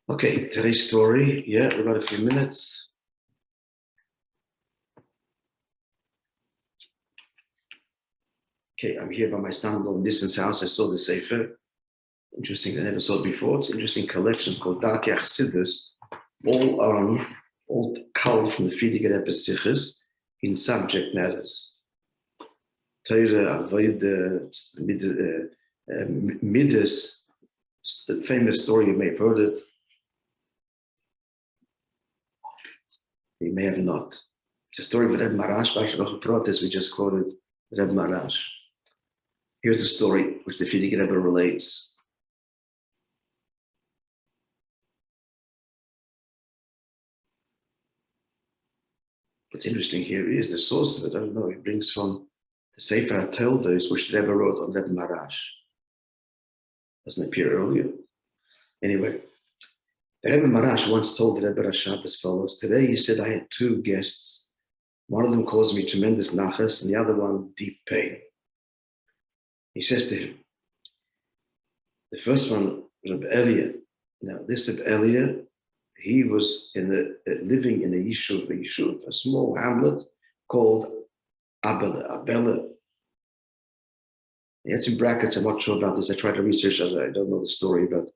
Okay, today's story. Yeah, we've got a few minutes. Okay, I'm here by my son-in-law in Nissan's house. I saw the Sefer. Interesting, I never saw it before. It's an interesting collection called Darkei Chassidus, all culled from the Friedrich Rebbe Sichos in subject matters. Torah, Avodah, Midas, the famous story, you may have heard it. You may have not. It's a story of Reb Marash, Baruch Protes, we just quoted Reb Marash. Here's the story which the Friedrich Rebbe relates. What's interesting here is the source of it. I don't know. It brings from the Sefer HaToldos, which the Rebbe wrote on Reb Marash. Doesn't appear earlier. Anyway, the Rebbe Marash once told the Rebbe Rashab as follows: today he said I had two guests. One of them caused me tremendous nachas, and the other one deep pain. He says to him, the first one, Rabbi Elia. Now, this Rabbi Elia, he was living in a yishuv, a small hamlet called Abela. It's in brackets. I'm not sure about this. I tried to research. I don't know the story, but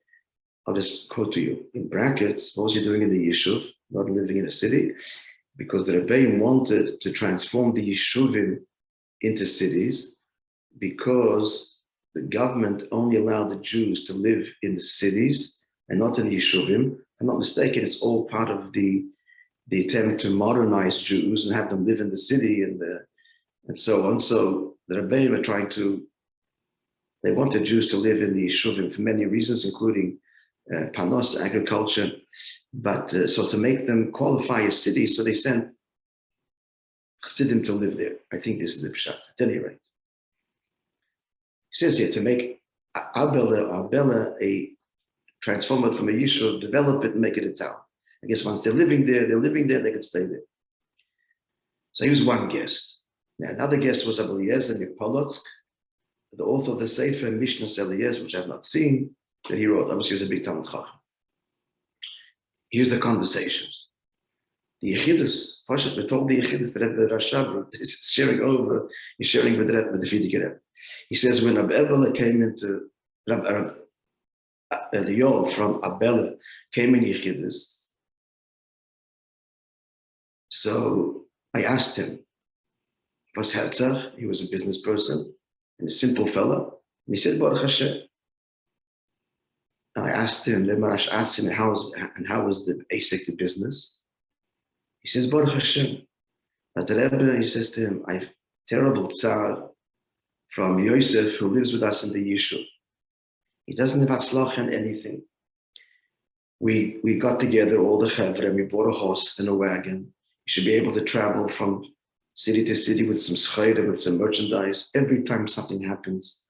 I'll just quote to you. In brackets, what was he doing in the yishuv, not living in a city? Because the Rabbi wanted to transform the yishuvim into cities, because the government only allowed the Jews to live in the cities and not in the yishuvim. If I'm not mistaken, it's all part of the attempt to modernize Jews and have them live in the city and so on. So the Rabbi were they wanted Jews to live in the yishuvim for many reasons, including panos, agriculture. But so to make them qualify as cities, so they sent Chassidim to live there. I think this is the pshat, at any rate. He says here to make Abela transform it from a yishuv, develop it and make it a town. I guess once they're living there, they can stay there. So he was one guest. Now another guest was Rabbi Eliezer Mikpolotsk, the author of the Sefer Mishnah Eliezer, which I've not seen, that he wrote. Obviously he was a big Talmud Chacham. Here's the conversations. The Yechidus, we told the Yechidus that Rebbe Rashab is sharing with the Friedrich Rebbe. He says when Abela came into the Yol from Abela came in Yechidus. So I asked him, was Herzach, he was a business person and a simple fellow. And he said, Baruch Hashem. I asked him, the Marash asked him, how was the basic the business? He says, Baruch Hashem. But the Rebbe, he says to him, I have terrible tsar from Yosef, who lives with us in the Yishuv. He doesn't have atzlach in anything. We got together, all the chevra, and we bought a horse and a wagon. You should be able to travel from city to city with some schayra, with some merchandise. Every time something happens,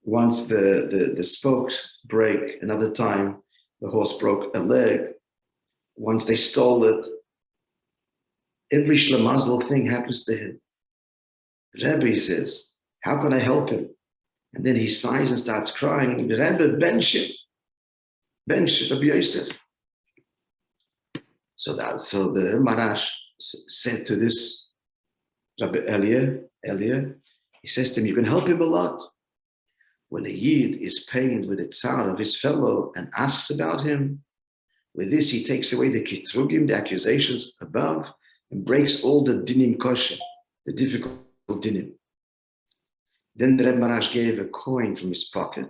once the spokes break, another time the horse broke a leg. Once they stole it, every shlemazel thing happens to him. Rabbi says, how can I help him? And then he sighs and starts crying. Rabbi, bench him, Rabbi Yosef. So the Marash said to this Rabbi Elia, he says to him, you can help him a lot. When a Yid is pained with the tsar of his fellow and asks about him, with this he takes away the kitrugim, the accusations above, and breaks all the dinim kosher, the difficult dinim. Then the Rebbe Marash gave a coin from his pocket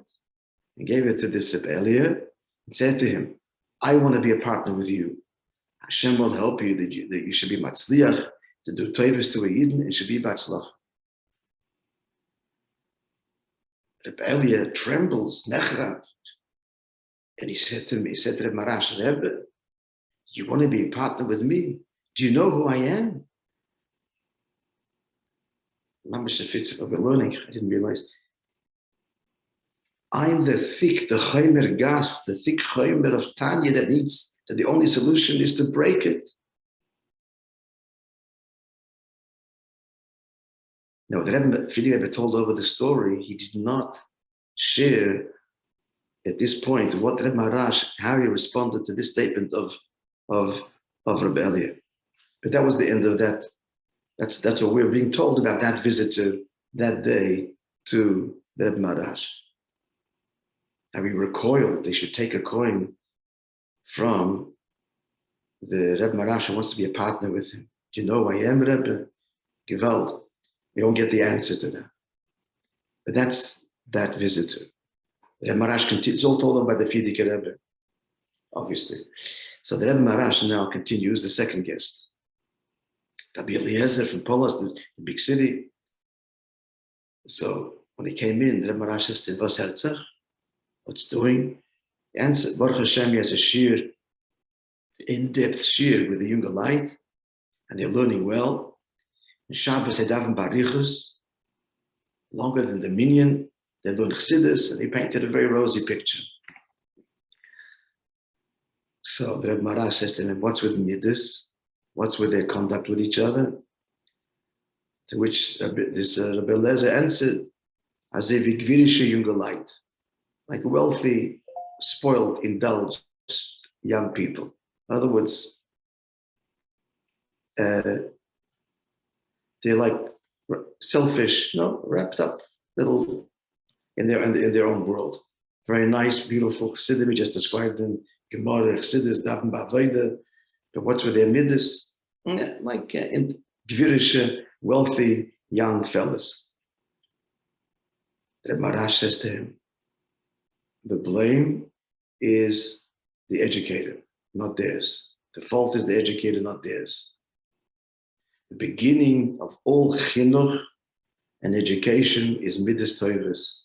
and gave it to this Rebbe Elia and said to him, I want to be a partner with you. Hashem will help you that you should be matzliach, to do tovus to a Yidden, and should be batzlach. Rebbe Elia trembles, nechrat. And he said to Rebbe Marash, Rebbe, you want to be a partner with me? Do you know who I am? We're learning. I didn't realize. I'm the thick chomer gas, the thick chomer of Tanya that the only solution is to break it. Now, the Rebbe told over the story, he did not share at this point, what Reb Maharash, how he responded to this statement of Rabbi Elia. But that was the end of that. That's what we were being told about that visitor that day to Reb Maharash. How he recoiled. They should take a coin from the Reb Maharash who wants to be a partner with him. Do you know who I am, Rebbe? Gewalt. We don't get the answer to that. But that's that visitor. Reb Maharash continues. It's all told them by the Fiedike Rebbe, obviously. So the Reb Maharash now continues, the second guest. Rabbi Eliezer from Polas, the big city. So when he came in, the Reb Maharash says to him, "Was Herzach? What's doing?" He answered, "Baruch Hashem, he has a shir, in-depth shir with the younger light, and they're learning well. And Shabbos Edaven Barichus, longer than the minyan. They learn Chassidus, and he painted a very rosy picture." So the Reb Maharash says to him, "What's with Midas? What's with their conduct with each other?" To which this Rabbi Eliezer answered, "As a vigvirische junge light," like wealthy, spoiled, indulged young people. In other words, they're like selfish, wrapped up little in their own world. Very nice, beautiful Chassidim. We just described them. Gemara, Chassidus, Daven Ba'avodah. But what's with their midas? Like in Gvirische, wealthy young fellas. Reb Maharash says to him, the blame is the educator, not theirs. The fault is the educator, not theirs. The beginning of all chinuch and education is midas tovos.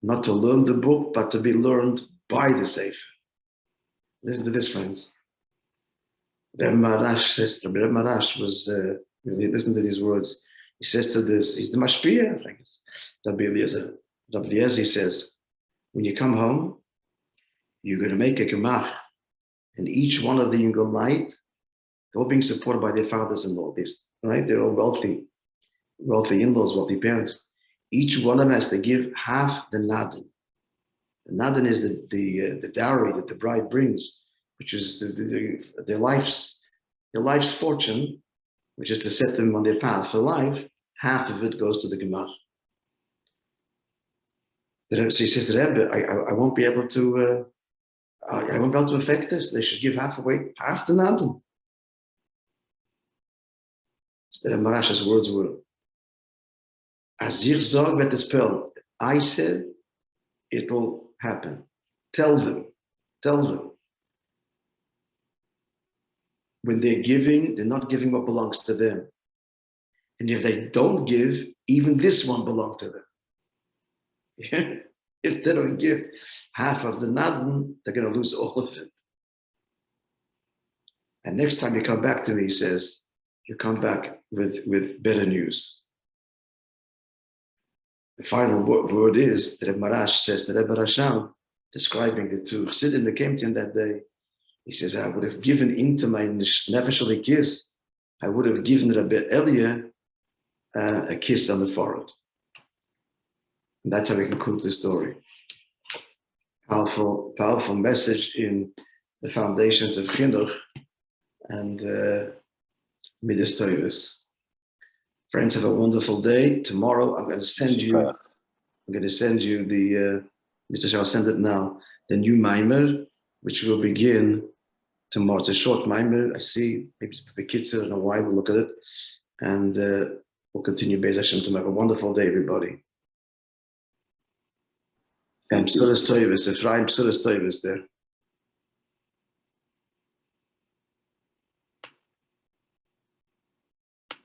Not to learn the book, but to be learned by the Sefer. Listen to this, friends. Rabbi Maharash was, listen to these words. He says to this, he's the mashpia, I guess. Rabbi Eliezer. Rabbi Eliezer says, when you come home, you're going to make a gemach, and each one of the younger light, they're all being supported by their fathers-in-law. Right? They're all wealthy in-laws, wealthy parents. Each one of them has to give half the nadan. The nadan is the dowry that the bride brings, which is their life's fortune, which is to set them on their path for life. Half of it goes to the gemach. So he says, Rebbe, I won't be able to. I won't be able to affect this. They should give half the nadan. So the Marash's words were, Azir zog met the spell. I said it will happen. Tell them. When they're giving, they're not giving what belongs to them. And if they don't give, even this one belongs to them. If they don't give half of the nadan, they're going to lose all of it. And next time you come back to me, he says, you come back with better news. The final word is that Reb Maharash says to Rebbe Rasham, describing the two Chassidim that came to him that day. He says, I would have given into my nefesh kiss, I would have given Rabbi Elia a kiss on the forehead. And that's how we conclude the story. Powerful message in the foundations of chinuch and midas tovos. Friends, have a wonderful day. Tomorrow, I'm going to send you the, I'll send it now, the new mimer, which will begin tomorrow. It's a short mimer. I see, maybe it's a kids, I don't know why, we'll look at it. And we'll continue Be'ez Hashem tomorrow. Have a wonderful day, everybody. And Psulas Tovos, Ephraim Psulas Tovos there.